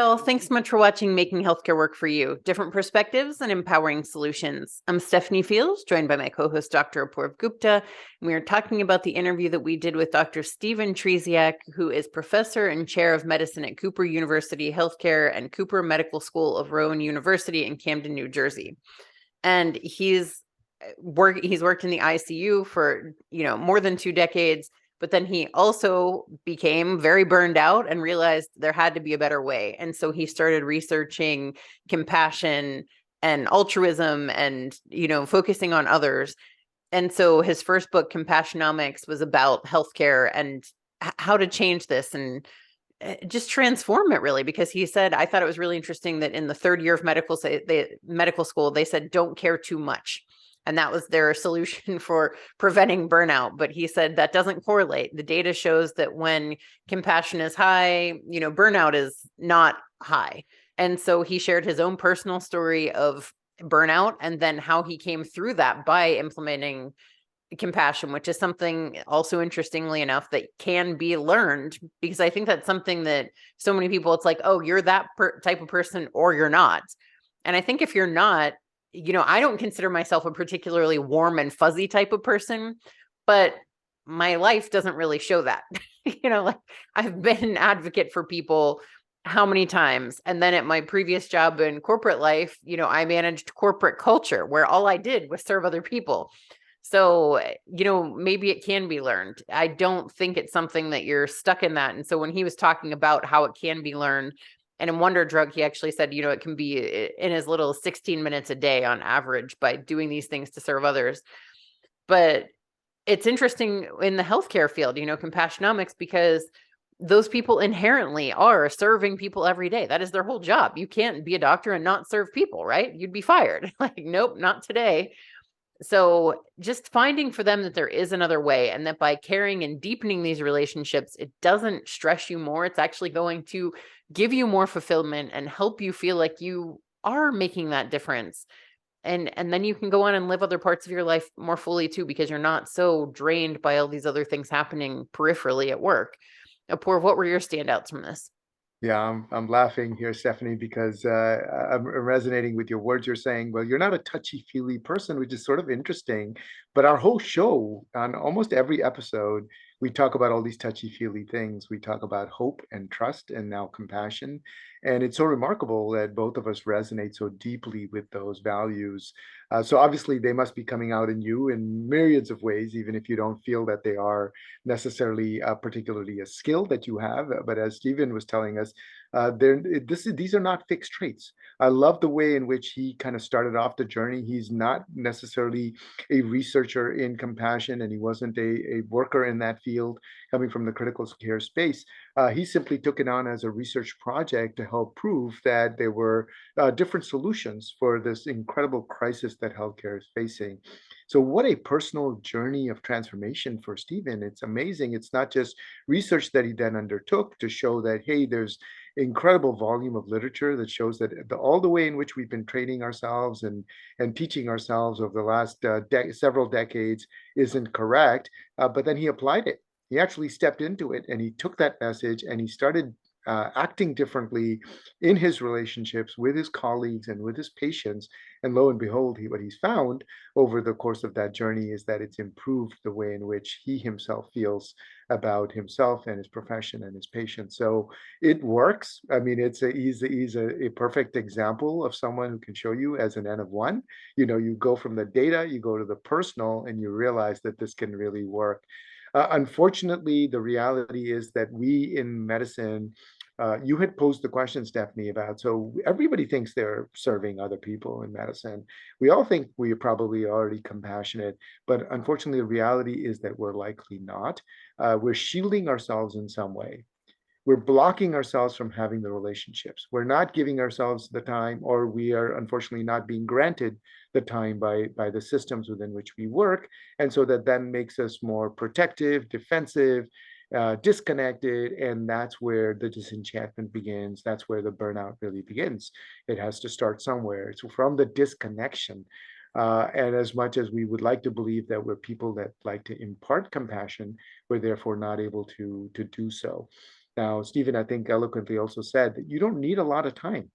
all. Thanks so much for watching Making Healthcare Work for You, Different Perspectives and Empowering Solutions. I'm Stephanie Fields, joined by my co-host, Dr. Apoorv Gupta. And we are talking about the interview that we did with Dr. Stephen Trzeciak, who is professor and chair of medicine at Cooper University Healthcare and Cooper Medical School of Rowan University in Camden, New Jersey. And he's worked in the ICU for, more than 2 decades. But then he also became very burned out and realized there had to be a better way. And so he started researching compassion and altruism and, focusing on others. And so his first book, Compassionomics, was about healthcare and how to change this and just transform it, really, because he said, I thought it was really interesting that in the third year of medical school, they said, don't care too much. And that was their solution for preventing burnout. But he said that doesn't correlate. The data shows that when compassion is high, burnout is not high. And so he shared his own personal story of burnout and then how he came through that by implementing compassion, which is something also, interestingly enough, that can be learned, because I think that's something that so many people, it's like, oh, you're that type of person or you're not. And I think if you're not, I don't consider myself a particularly warm and fuzzy type of person, but my life doesn't really show that. Like I've been an advocate for people how many times? And then at my previous job in corporate life, I managed corporate culture where all I did was serve other people. So, maybe it can be learned. I don't think it's something that you're stuck in that. And so when he was talking about how it can be learned, and in Wonder Drug, he actually said, it can be in as little as 16 minutes a day on average by doing these things to serve others. But it's interesting in the healthcare field, Compassionomics, because those people inherently are serving people every day. That is their whole job. You can't be a doctor and not serve people, right? You'd be fired. Like, nope, not today. So just finding for them that there is another way, and that by caring and deepening these relationships, it doesn't stress you more. It's actually going to give you more fulfillment and help you feel like you are making that difference. And then you can go on and live other parts of your life more fully too, because you're not so drained by all these other things happening peripherally at work. Apoorv, what were your standouts from this? Yeah, I'm laughing here, Stephanie, because I'm resonating with your words. You're saying, well, you're not a touchy-feely person, which is sort of interesting. But our whole show, on almost every episode, we talk about all these touchy-feely things. We talk about hope and trust and now compassion. And it's so remarkable that both of us resonate so deeply with those values. So obviously, they must be coming out in you in myriads of ways, even if you don't feel that they are necessarily particularly a skill that you have. But as Stephen was telling us, these are not fixed traits. I love the way in which he kind of started off the journey. He's not necessarily a researcher in compassion, and he wasn't a worker in that field coming from the critical care space. He simply took it on as a research project to help prove that there were different solutions for this incredible crisis that healthcare is facing. So, what a personal journey of transformation for Stephen. It's amazing. It's not just research that he then undertook to show that, hey, there's incredible volume of literature that shows that all the way in which we've been training ourselves and teaching ourselves over the last several decades isn't correct. But then he applied it. He actually stepped into it and he took that message and he started acting differently in his relationships with his colleagues and with his patients. And lo and behold, what he's found over the course of that journey is that it's improved the way in which he himself feels about himself and his profession and his patients. So it works. I mean, he's a perfect example of someone who can show you as an N of one. You go from the data, you go to the personal, and you realize that this can really work. Unfortunately, the reality is that we in medicine, you had posed the question, Stephanie, about so everybody thinks they're serving other people in medicine. We all think we are probably already compassionate, but unfortunately, the reality is that we're likely not. We're shielding ourselves in some way. We're blocking ourselves from having the relationships. We're not giving ourselves the time, or we are unfortunately not being granted the time by the systems within which we work. And so that then makes us more protective, defensive, disconnected. And that's where the disenchantment begins. That's where the burnout really begins. It has to start somewhere. So from the disconnection, and as much as we would like to believe that we're people that like to impart compassion, we're therefore not able to do so. Now, Stephen, I think eloquently also said that you don't need a lot of time.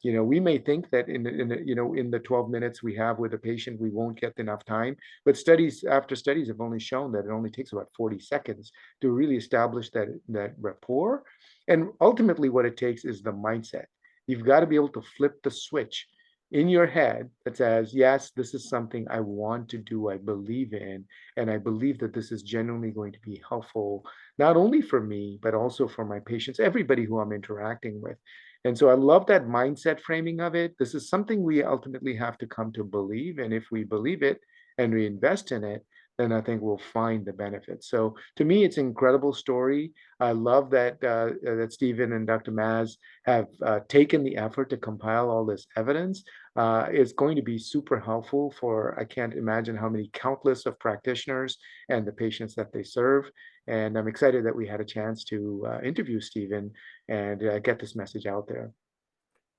We may think that in the 12 minutes we have with a patient, we won't get enough time, but studies after studies have only shown that it only takes about 40 seconds to really establish that rapport. And ultimately, what it takes is the mindset. You've got to be able to flip the switch in your head that says, yes, this is something I want to do, I believe in, and I believe that this is genuinely going to be helpful, not only for me, but also for my patients, everybody who I'm interacting with. And so I love that mindset framing of it. This is something we ultimately have to come to believe. And if we believe it and we invest in it, then I think we'll find the benefits. So to me, it's an incredible story. I love that Stephen and Dr. Maz have taken the effort to compile all this evidence. It's going to be super helpful for, I can't imagine how many countless of practitioners and the patients that they serve. And I'm excited that we had a chance to interview Stephen and get this message out there.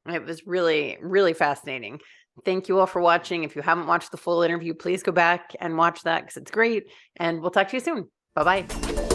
It was really, really fascinating. Thank you all for watching. If you haven't watched the full interview, please go back and watch that because it's great. And we'll talk to you soon. Bye-bye.